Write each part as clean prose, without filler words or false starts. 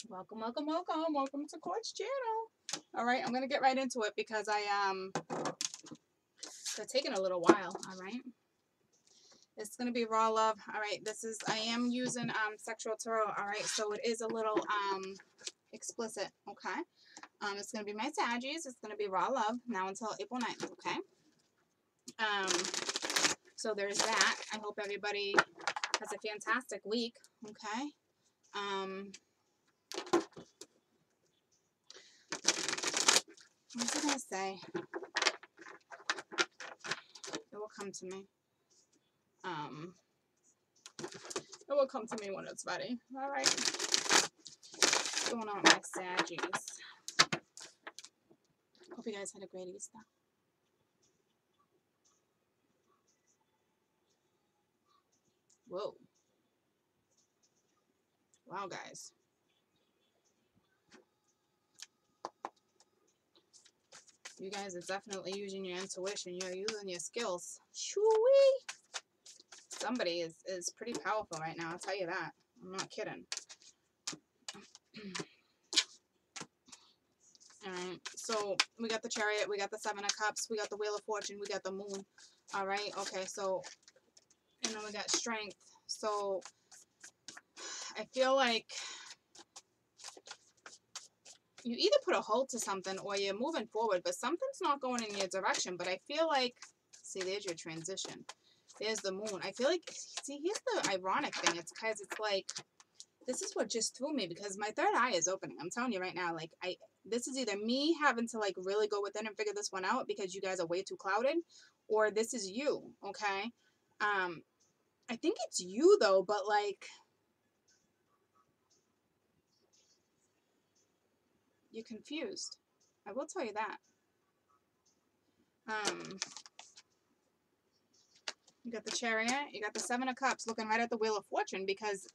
Welcome, welcome, welcome. Welcome to Court's channel. All right, I'm going to get right into it because they're taking a little while. All right. It's going to be raw love. All right. I am using sexual tarot. All right. So it is a little explicit. Okay. It's going to be my Saggies. It's going to be raw love now until April 9th. Okay. So there's that. I hope everybody has a fantastic week. Okay. What was I going to say? It will come to me. It will come to me when it's ready. All right. What's going on with my Saggies? Hope you guys had a great Easter. Whoa. Wow, guys. You guys are definitely using your intuition. You're using your skills. Shoo-wee. Somebody is pretty powerful right now. I'll tell you that. I'm not kidding. Alright, so we got the Chariot, we got the Seven of Cups, we got the Wheel of Fortune, we got the Moon. Alright, okay, so, and then we got Strength. So, I feel like you either put a halt to something or you're moving forward, but something's not going in your direction. But I feel like, see, there's your transition. There's the Moon. I feel like, see, here's the ironic thing. It's because it's like, this is what just threw me because my third eye is opening. I'm telling you right now, like, this is either me having to, like, really go within and figure this one out because you guys are way too clouded, or this is you, okay? I think it's you, though, but, like, you're confused. I will tell you that. You got the Chariot, you got the Seven of Cups looking right at the Wheel of Fortune because,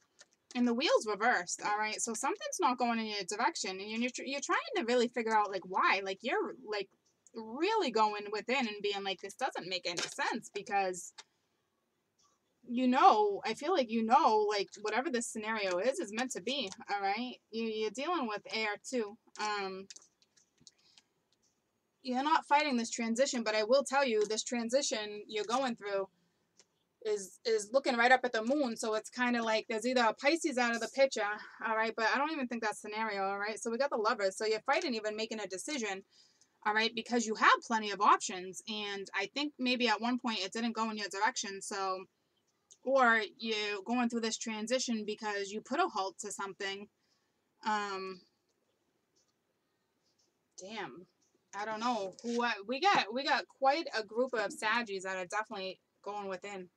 and the wheel's reversed, all right? So something's not going in your direction, and you're trying to really figure out, like, why. Like, you're, like, really going within and being like, this doesn't make any sense because, you know, I feel like, you know, like, whatever this scenario is meant to be, all right? You're dealing with air, too. You're not fighting this transition, but I will tell you, this transition you're going through is looking right up at the Moon, so it's kind of like there's either a Pisces out of the picture, all right, but I don't even think that's scenario, all right? So we got the Lovers, so you're fighting even making a decision, all right, because you have plenty of options, and I think maybe at one point it didn't go in your direction, so, or you're going through this transition because you put a halt to something. Damn, I don't know who we got quite a group of Saggies that are definitely going within.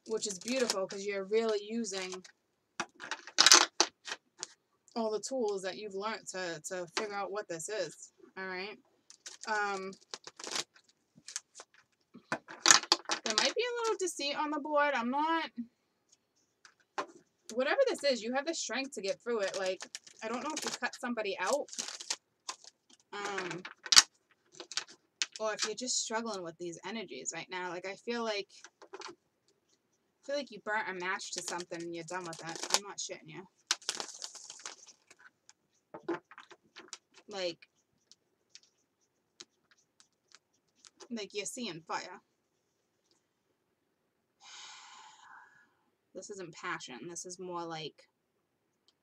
Which is beautiful because you're really using all the tools that you've learned to figure out what this is. All right. There might be a little deceit on the board. I'm not. Whatever this is, you have the strength to get through it. Like, I don't know if you cut somebody out. Or if you're just struggling with these energies right now. Like, I feel like you burnt a match to something and you're done with it. I'm not shitting you. Like you're seeing fire. This isn't passion. This is more like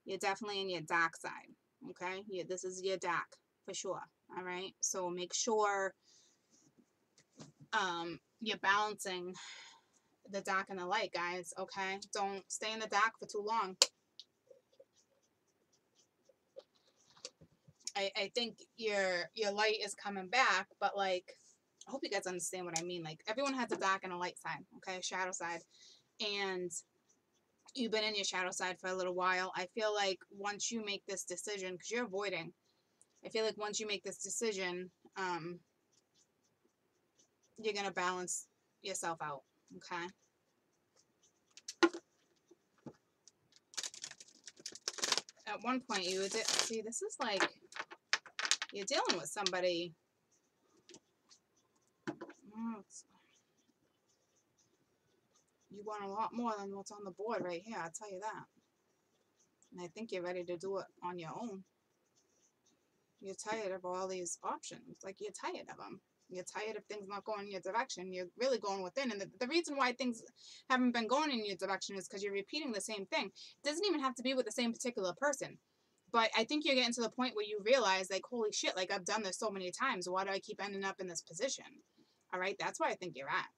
you're definitely in your dark side. Okay? This is your dark for sure. All right? So make sure you're balancing the dark and the light, guys. Okay? Don't stay in the dark for too long. I think your light is coming back, but like, I hope you guys understand what I mean. Like, everyone has a dark and a light side, okay? A shadow side. And you've been in your shadow side for a little while. I feel like once you make this decision, because you're avoiding, I feel like once you make this decision, you're going to balance yourself out, okay? At one point, you would see, this is like, you're dealing with somebody. You want a lot more than what's on the board right here, I'll tell you that. And I think you're ready to do it on your own. You're tired of all these options. Like, you're tired of them. You're tired of things not going in your direction. You're really going within. And the reason why things haven't been going in your direction is because you're repeating the same thing. It doesn't even have to be with the same particular person. But I think you're getting to the point where you realize, like, holy shit, like, I've done this so many times. Why do I keep ending up in this position? All right? That's where I think you're at.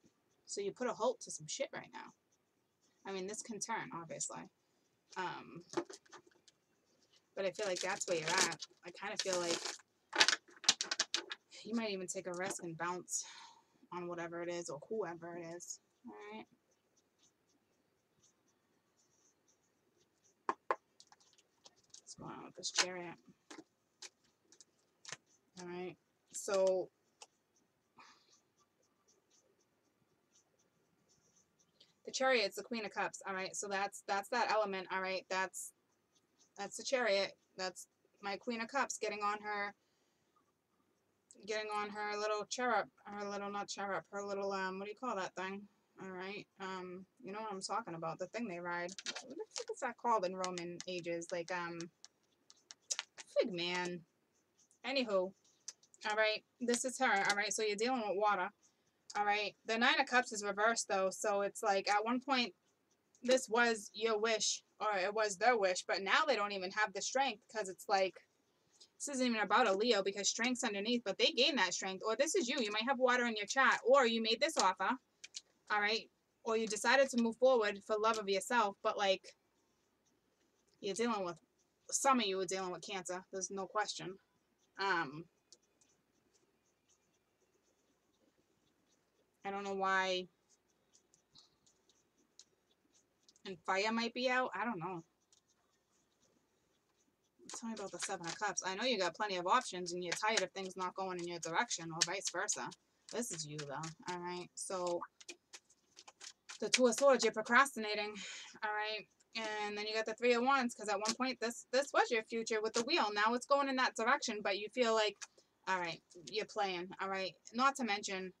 So you put a halt to some shit right now. I mean, this can turn, obviously. But I feel like that's where you're at. I kind of feel like you might even take a risk and bounce on whatever it is or whoever it is. All right. What's going on with this chariot? All right. So the chariot's the Queen of Cups. All right. So that's that element. All right. That's the chariot. That's my Queen of Cups getting on her little cherub, her little, not cherub, her little, what do you call that thing? All right. You know what I'm talking about, the thing they ride. What the fuck is that called in Roman ages? Like, fig man. Anywho, all right, this is her. All right, so you're dealing with water. All right, the Nine of Cups is reversed, though, so it's like, at one point, this was your wish, or it was their wish, but now they don't even have the strength, because it's like, this isn't even about a Leo, because strength's underneath, but they gain that strength. Or this is you. You might have water in your chat, or you made this offer, all right? Or you decided to move forward for love of yourself, but, like, you're dealing with, some of you are dealing with Cancer. There's no question. I don't know why. And fire might be out. I don't know. Tell me about the Seven of Cups. I know you got plenty of options and you're tired of things not going in your direction, or vice versa. This is you, though. All right. So the Two of Swords, you're procrastinating. All right. And then you got the Three of Wands, because at one point this was your future with the wheel. Now it's going in that direction, but you feel like, all right, you're playing. All right. Not to mention,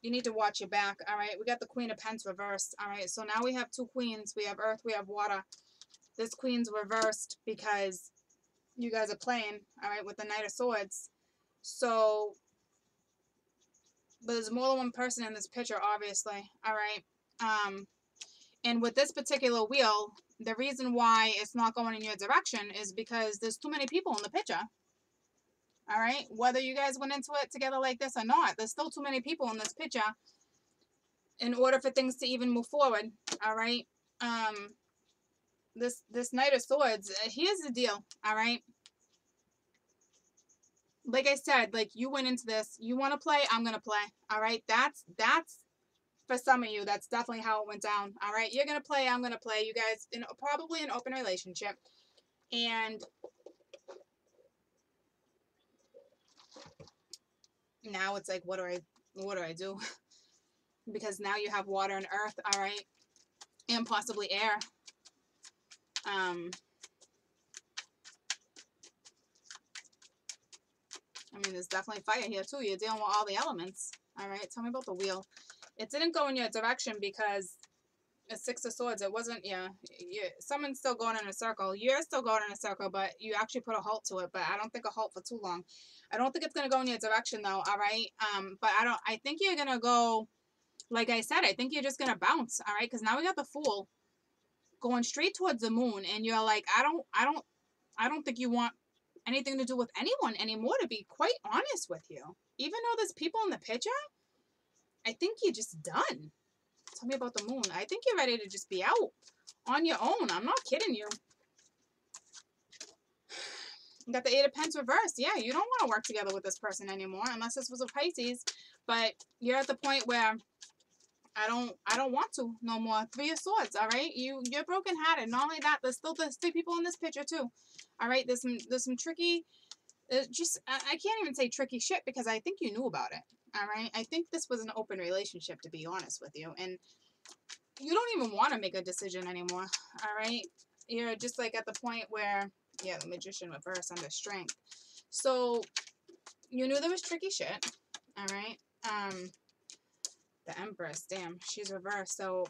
you need to watch your back. All right. We got the Queen of Pentacles reversed. All right. So now we have two queens. We have earth. We have water. This queen's reversed because you guys are playing, all right, with the Knight of Swords. So, but there's more than one person in this picture, obviously, all right? And with this particular wheel, the reason why it's not going in your direction is because there's too many people in the picture, all right? Whether you guys went into it together like this or not, there's still too many people in this picture in order for things to even move forward, all right? This Knight of Swords, here's the deal, all right? Like I said, like, you went into this, you want to play, I'm going to play, all right? That's, for some of you, that's definitely how it went down, all right? You're going to play, I'm going to play, you guys, in probably an open relationship, and now it's like, what do I do? Because now you have water and earth, all right? And possibly air. I mean, there's definitely fire here, too. You're dealing with all the elements. All right, tell me about the wheel. It didn't go in your direction because it's Six of Swords. It wasn't, yeah. Someone's still going in a circle. You're still going in a circle, but you actually put a halt to it. But I don't think a halt for too long. I don't think it's going to go in your direction, though, all right? But I think you're going to go, like I said, I think you're just going to bounce, all right? Because now we got the Fool going straight towards the moon, and you're like, I don't think you want anything to do with anyone anymore, to be quite honest with you. Even though there's people in the picture, I think you're just done. Tell me about the moon. I think you're ready to just be out on your own. I'm not kidding you. You got the Eight of Pentacles reversed. Yeah, you don't want to work together with this person anymore, unless this was a Pisces. But you're at the point where I don't want to no more. Three of Swords, all right? You're brokenhearted. Not only that, there's three people in this picture too. All right, there's some tricky, I can't even say tricky shit, because I think you knew about it. All right, I think this was an open relationship, to be honest with you, and you don't even want to make a decision anymore. All right, you're just like at the point where, yeah, the Magician reversed under strength. So you knew there was tricky shit. All right, The Empress, damn, she's reversed. So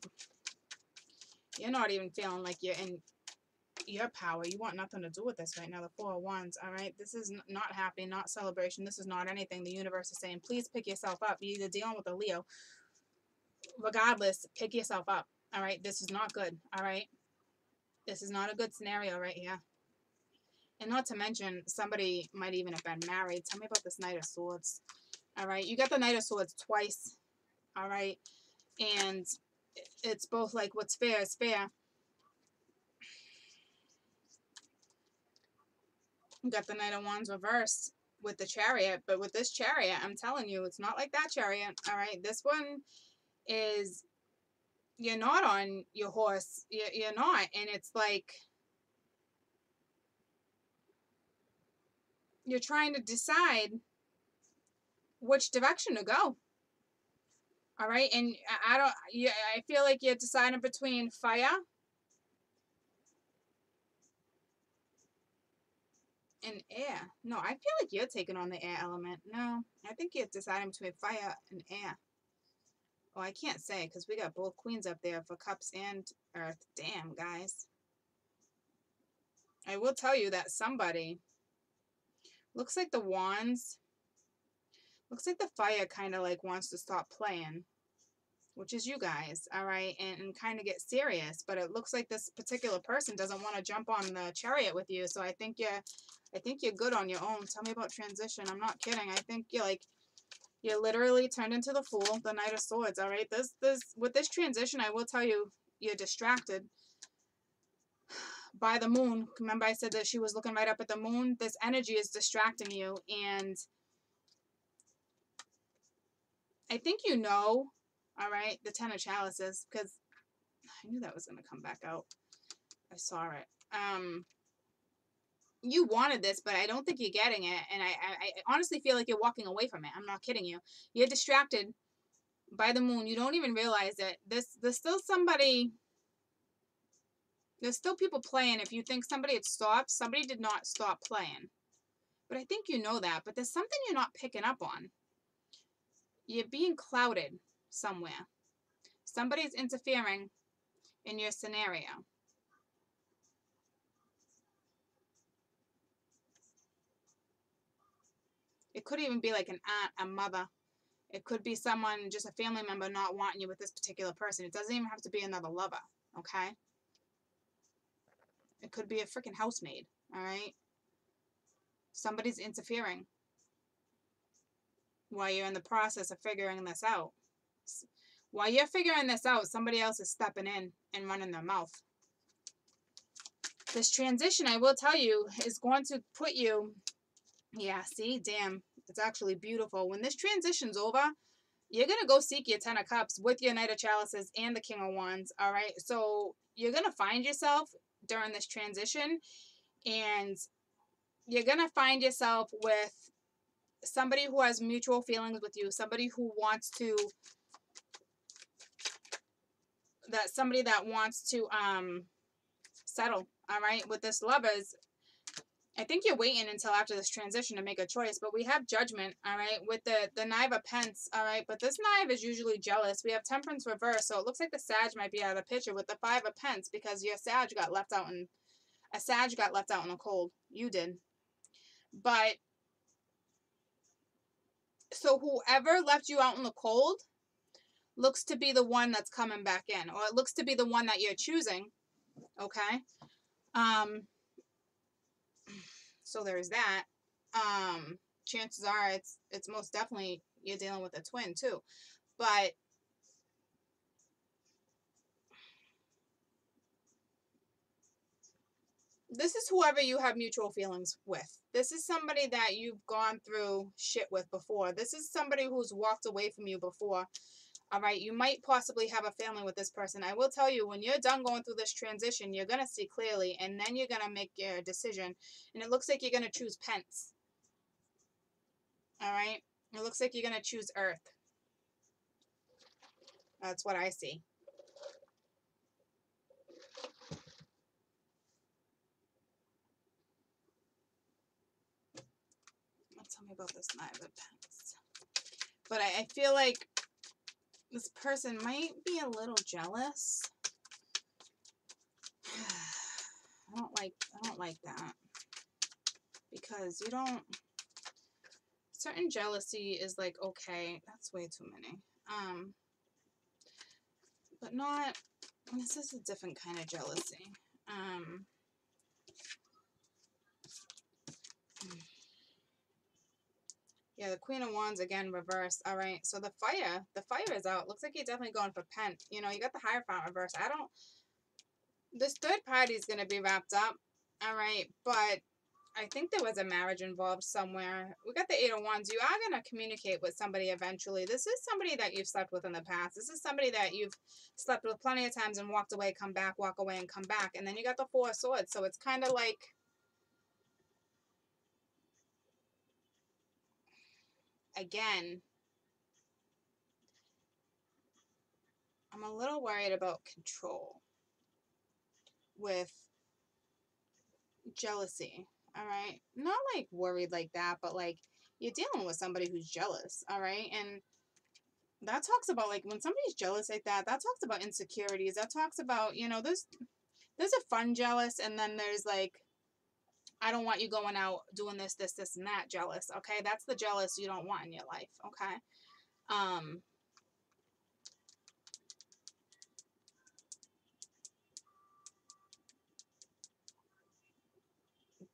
you're not even feeling like you're in your power. You want nothing to do with this right now. The Four of Wands, all right? This is not happy, not celebration. This is not anything. The universe is saying, please pick yourself up. You're either dealing with a Leo. Regardless, pick yourself up, all right? This is not good, all right? This is not a good scenario right here. And not to mention, somebody might even have been married. Tell me about this Knight of Swords, all right? You got the Knight of Swords twice, all right? And it's both like what's fair is fair. You got the Knight of Wands reversed with the Chariot, but with this Chariot, I'm telling you, it's not like that Chariot, all right? This one is, you're not on your horse. You're not, and it's like you're trying to decide which direction to go. All right, and I feel like you're deciding between fire and air. No, I feel like you're taking on the air element. No, I think you're deciding between fire and air. Oh, I can't say because we got both queens up there for cups and earth. Damn, guys. I will tell you that somebody looks like the wands. Looks like the fire kind of like wants to stop playing, which is you guys, all right, and kind of get serious. But it looks like this particular person doesn't want to jump on the Chariot with you. So I think you're good on your own. Tell me about transition. I'm not kidding. I think you're literally turned into the Fool, the Knight of Swords. All right, this with this transition, I will tell you, you're distracted by the moon. Remember, I said that she was looking right up at the moon. This energy is distracting you, and I think you know. All right, the Ten of Chalices, because I knew that was going to come back out. I saw it. You wanted this, but I don't think you're getting it. And I honestly feel like you're walking away from it. I'm not kidding you. You're distracted by the moon. You don't even realize it. There's still somebody. There's still people playing. If you think somebody had stopped, somebody did not stop playing. But I think you know that. But there's something you're not picking up on. You're being clouded somewhere. Somebody's interfering in your scenario. It could even be like an aunt, a mother. It could be someone, just a family member, not wanting you with this particular person. It doesn't even have to be another lover, okay? It could be a freaking housemaid, all right? Somebody's interfering while you're in the process of figuring this out. While you're figuring this out, somebody else is stepping in and running their mouth. This transition, I will tell you, is going to put you... Yeah, see? Damn. It's actually beautiful. When this transition's over, you're going to go seek your Ten of Cups with your Knight of Chalices and the King of Wands, all right? So you're going to find yourself during this transition, and you're going to find yourself with somebody who has mutual feelings with you, somebody who wants to... somebody that wants to settle, all right? With this Lovers, I think you're waiting until after this transition to make a choice, but we have Judgment, all right, with the Knight of Pence, all right, but this Knight is usually jealous. We have Temperance reverse, so it looks like the Sag might be out of the picture with the Five of Pence because your Sag got left out in the cold. You did. But, so whoever left you out in the cold looks to be the one that's coming back in, or it looks to be the one that you're choosing, okay? So there's that. Chances are it's most definitely you're dealing with a twin too. But this is whoever you have mutual feelings with. This is somebody that you've gone through shit with before. This is somebody who's walked away from you before. All right, you might possibly have a family with this person. I will tell you, when you're done going through this transition, you're going to see clearly, and then you're going to make your decision. And it looks like you're going to choose Pence. All right? It looks like you're going to choose Earth. That's what I see. Tell me about this Knight of Pence. But I feel like This person might be a little jealous. I don't like that. Because you don't, certain jealousy is like, okay, that's way too many. But not, this is a different kind of jealousy. Yeah, the Queen of Wands again, reversed. All right, so the fire is out. Looks like you're definitely going for Pent. You know, you got the Hierophant reversed. This third party is going to be wrapped up. All right, but I think there was a marriage involved somewhere. We got the Eight of Wands. You are going to communicate with somebody eventually. This is somebody that you've slept with in the past. This is somebody that you've slept with plenty of times and walked away, come back, walk away, and come back. And then you got the Four of Swords. So it's kind of like, again, I'm a little worried about control with jealousy. All right. Not like worried like that, but like you're dealing with somebody who's jealous. All right. And that talks about like when somebody's jealous like that, that talks about insecurities. That talks about, you know, there's a fun jealous, and then there's like, I don't want you going out doing this, this, this, and that jealous. Okay. That's the jealous you don't want in your life. Okay.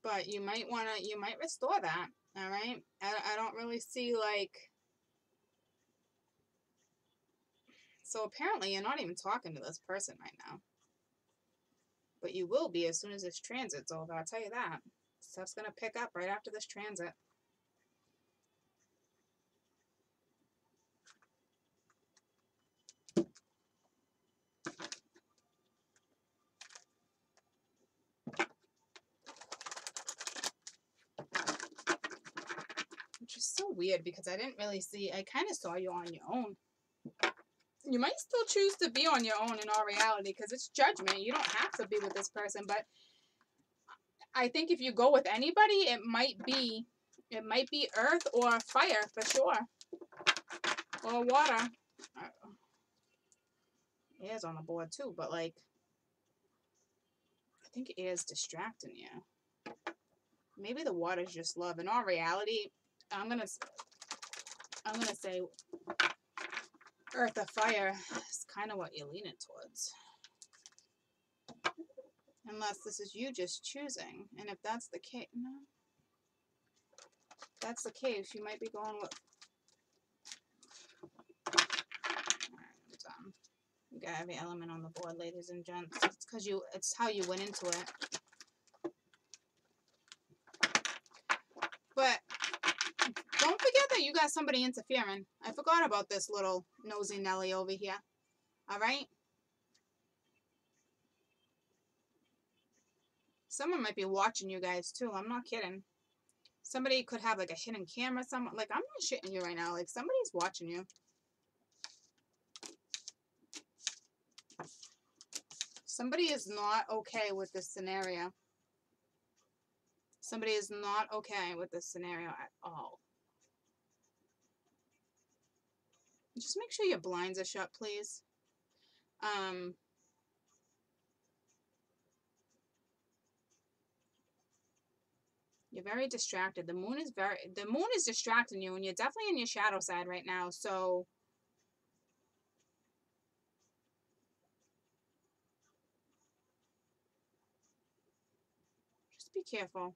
But you might restore that. All right. I don't really see like, so apparently you're not even talking to this person right now. But you will be as soon as this transit's over. I'll tell you that. Stuff's going to pick up right after this transit. Which is so weird because I didn't really see, I kind of saw you on your own. You might still choose to be on your own in all reality because it's judgment. You don't have to be with this person, but I think if you go with anybody, it might be earth or fire for sure. Or water. Air's on the board too, but like, I think air's distracting you. Maybe the water's just love. In all reality, I'm gonna say earth or fire is kind of what you're leaning towards. Unless this is you just choosing. And if that's the case, no. If that's the case, you might be going with... Alright, you got every element on the board, ladies and gents. It's because it's how you went into it. But don't forget that you got somebody interfering. I forgot about this little nosy Nelly over here. Alright? Someone might be watching you guys too. I'm not kidding. Somebody could have like a hidden camera. Someone, like, I'm not shitting you right now. Like, somebody's watching you. Somebody is not okay with this scenario. Somebody is not okay with this scenario at all. Just make sure your blinds are shut, please. You're very distracted. The moon is distracting you, and you're definitely in your shadow side right now, so just be careful.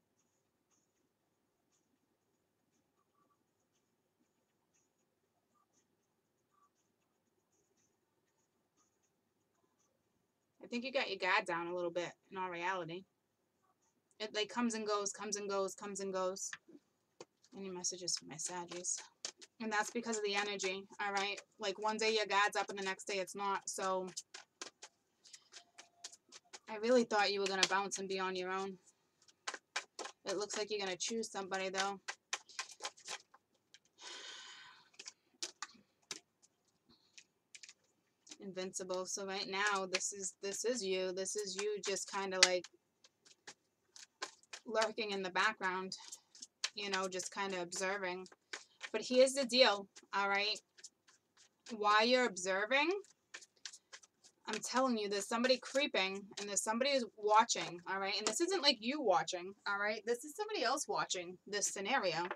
I think you got your guard down a little bit, in all reality. It like comes and goes, comes and goes, comes and goes. Any messages for my Saggies? And that's because of the energy, all right? Like, one day your guard's up and the next day it's not. So I really thought you were going to bounce and be on your own. It looks like you're going to choose somebody, though. Invincible. So right now, this is you. This is you just kind of like lurking in the background, you know, just kind of observing. But here's the deal, all right? while you're observing, I'm telling you, there's somebody creeping and there's somebody who's watching, all right? And this isn't like you watching, all right? This is somebody else watching this scenario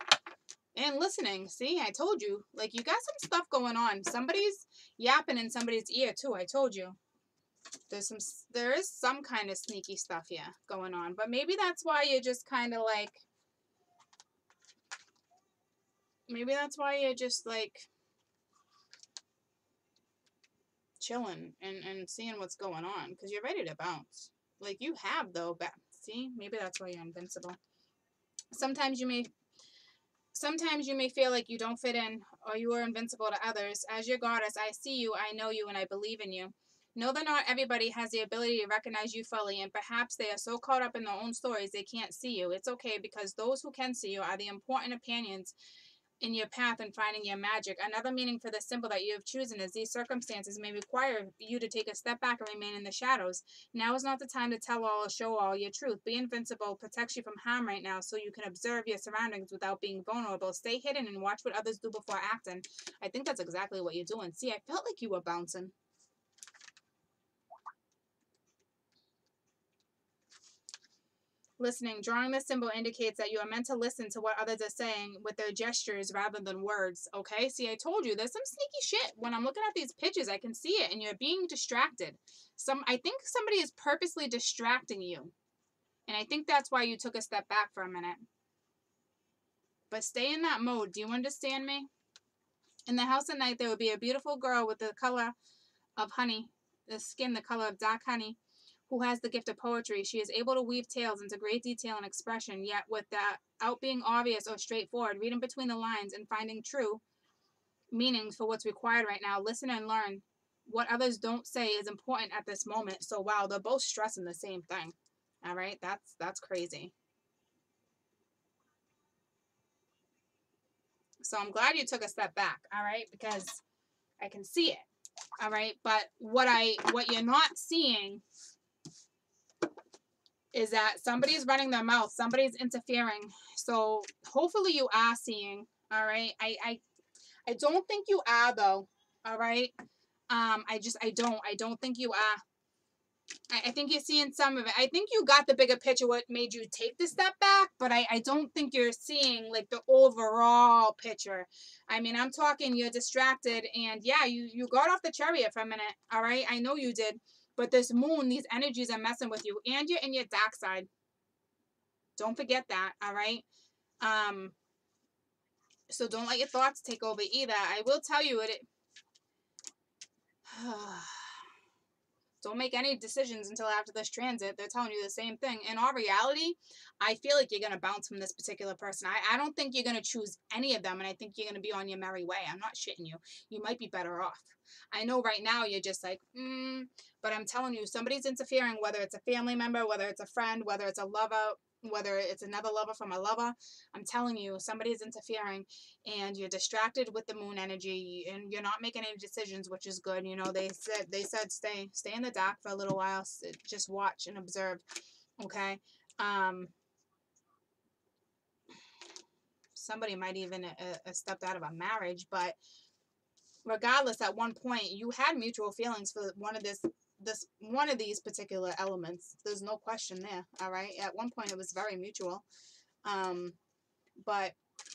and listening. See, I told you. Like, you got some stuff going on. Somebody's yapping in somebody's ear, too. I told you. There is some kind of sneaky stuff here going on. But maybe that's why you're just kind of like, maybe that's why you're just like chilling and seeing what's going on, because you're ready to bounce. Like, you have, though. See, maybe that's why you're invincible. Sometimes you may feel like you don't fit in or you are invincible to others. As your goddess, I see you, I know you, and I believe in you. Know that not everybody has the ability to recognize you fully, and perhaps they are so caught up in their own stories they can't see you. It's okay, because those who can see you are the important opinions in your path and finding your magic. Another meaning for the symbol that you have chosen is these circumstances may require you to take a step back and remain in the shadows. Now is not the time to tell all or show all your truth. Be invincible protects you from harm right now, so you can observe your surroundings without being vulnerable. Stay hidden and watch what others do before acting. I think that's exactly what you're doing. See, I felt like you were bouncing. Listening. Drawing this symbol indicates that you are meant to listen to what others are saying with their gestures rather than words. Okay? See, I told you, there's some sneaky shit. When I'm looking at these pictures, I can see it, and you're being distracted. I think somebody is purposely distracting you. And I think that's why you took a step back for a minute. But stay in that mode. Do you understand me? In the house at night, there would be a beautiful girl with the color of honey, the skin the color of dark honey, who has the gift of poetry. She is able to weave tales into great detail and expression, yet without being obvious or straightforward, reading between the lines and finding true meanings for what's required right now. Listen and learn. What others don't say is important at this moment. So wow, they're both stressing the same thing. All right, that's crazy. So I'm glad you took a step back, all right, because I can see it. All right, but what you're not seeing is that somebody's running their mouth, somebody's interfering. So hopefully you are seeing, all right? I don't think you are, though, all right? I don't think you are. I think you're seeing some of it. I think you got the bigger picture, what made you take the step back, but I don't think you're seeing, like, the overall picture. I mean, I'm talking you're distracted, and yeah, you got off the chariot for a minute, all right? I know you did. But this moon, these energies are messing with you, and you're in your dark side. Don't forget that, all right? So don't let your thoughts take over either. I will tell you it. Don't make any decisions until after this transit. They're telling you the same thing. In all reality, I feel like you're going to bounce from this particular person. I don't think you're going to choose any of them, and I think you're going to be on your merry way. I'm not shitting you. You might be better off. I know right now you're just like, but I'm telling you, somebody's interfering, whether it's a family member, whether it's a friend, whether it's a lover, whether it's another lover from a lover. I'm telling you, somebody's interfering, and you're distracted with the moon energy, and you're not making any decisions, which is good. You know, they said stay in the dark for a little while, just watch and observe. Okay. Somebody might even stepped out of a marriage, but regardless, at one point you had mutual feelings for one of these particular elements. There's no question there. All right. At one point it was very mutual. But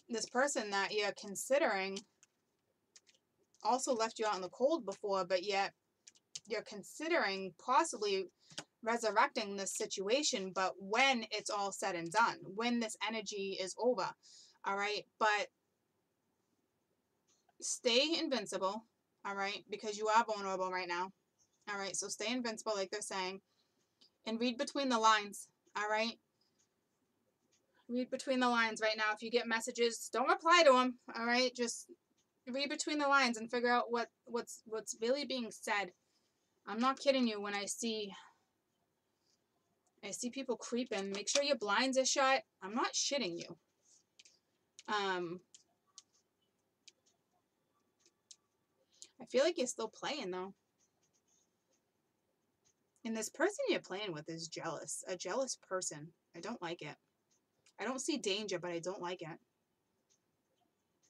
this person that you're considering also left you out in the cold before, but yet you're considering possibly resurrecting this situation, but when it's all said and done, when this energy is over. All right. But stay invincible. All right. Because you are vulnerable right now. All right. So stay invincible, like they're saying, and read between the lines. All right. Read between the lines right now. If you get messages, don't reply to them. All right. Just read between the lines and figure out what's really being said. I'm not kidding you when I see people creeping. Make sure your blinds are shut. I'm not shitting you. I feel like you're still playing, though. And this person you're playing with is jealous. A jealous person. I don't like it. I don't see danger, but I don't like it.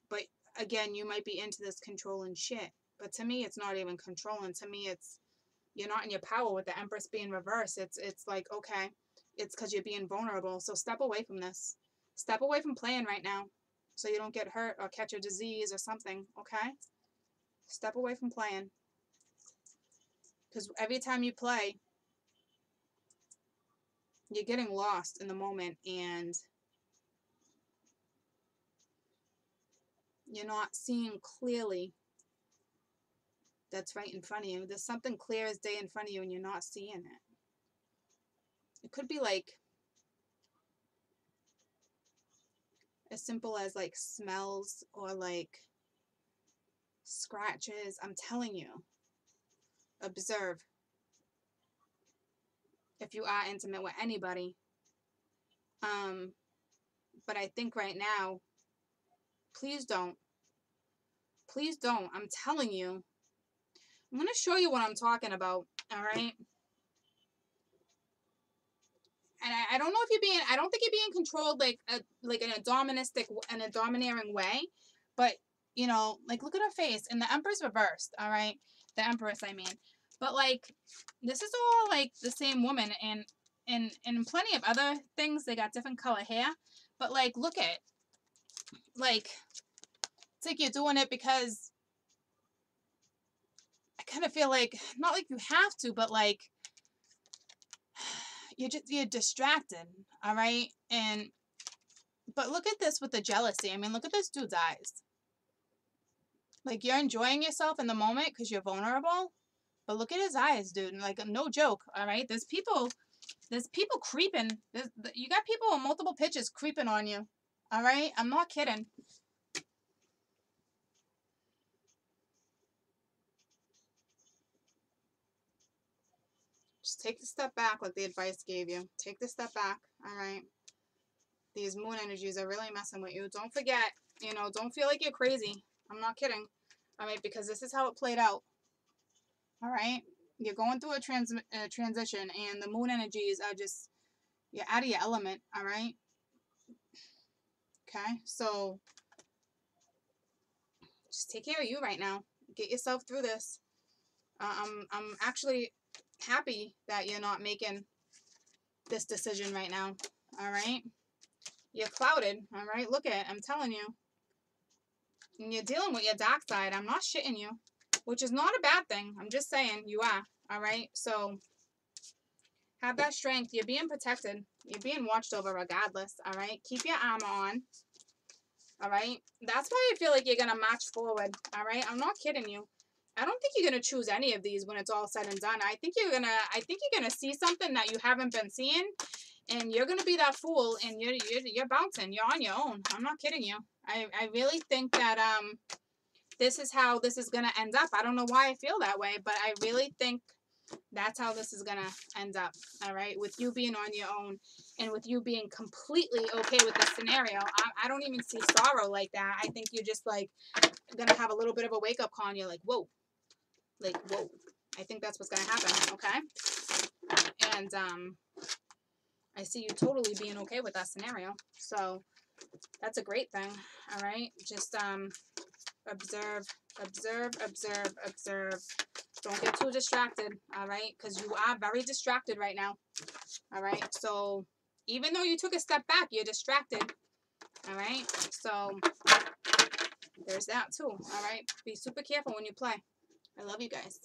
But again, you might be into this controlling shit. But to me, it's not even controlling. To me, it's, you're not in your power with the Empress being reversed. It's like, okay, it's because you're being vulnerable. So step away from this. Step away from playing right now so you don't get hurt or catch a disease or something, okay? Step away from playing. Because every time you play, you're getting lost in the moment and you're not seeing clearly that's right in front of you. There's something clear as day in front of you and you're not seeing it. It could be like as simple as like smells or like scratches. I'm telling you, observe. If you are intimate with anybody. But I think right now, please don't. Please don't. I'm telling you. I'm going to show you what I'm talking about, all right? And I don't know if you're being, I don't think you're being controlled like in a domineering way. But, you know, like look at her face. And the Empress reversed, all right? The Empress, I mean. But like, this is all like the same woman. And in plenty of other things, they got different color hair. But like, look at, like, it's like you're doing it because I kind of feel like, not like you have to, but like, you're distracted, all right? But look at this with the jealousy. I mean, look at this dude's eyes. Like, you're enjoying yourself in the moment because you're vulnerable. But look at his eyes, dude. Like, no joke, all right? There's people creeping. You got people with multiple pitches creeping on you, all right? I'm not kidding. Just take the step back like the advice gave you. Take the step back, all right? These moon energies are really messing with you. Don't forget, you know, don't feel like you're crazy. I'm not kidding, all right? Because this is how it played out, all right? You're going through a transition, and the moon energies are just, you're out of your element, all right? Okay, so just take care of you right now. Get yourself through this. I'm actually happy that you're not making this decision right now, all right? You're clouded, all right? Look at it, I'm telling you. And you're dealing with your dark side. I'm not shitting you, which is not a bad thing. I'm just saying you are, all right? So have that strength. You're being protected. You're being watched over regardless, all right? Keep your armor on, all right? That's why I feel like you're going to march forward, all right? I'm not kidding you. I don't think you're going to choose any of these when it's all said and done. I think you're going to see something that you haven't been seeing, and you're going to be that fool, and you're bouncing. You're on your own. I'm not kidding you. I really think that this is how this is going to end up. I don't know why I feel that way, but I really think that's how this is going to end up, all right? With you being on your own and with you being completely okay with this scenario. I don't even see sorrow like that. I think you're just, like, going to have a little bit of a wake-up call, and you're like, whoa. Like, whoa. I think that's what's going to happen, okay? And I see you totally being okay with that scenario. So that's a great thing, all right? Just observe, observe, observe, observe. Don't get too distracted, all right? Because you are very distracted right now, all right? So even though you took a step back, you're distracted, all right? So there's that too, all right? Be super careful when you play. I love you guys.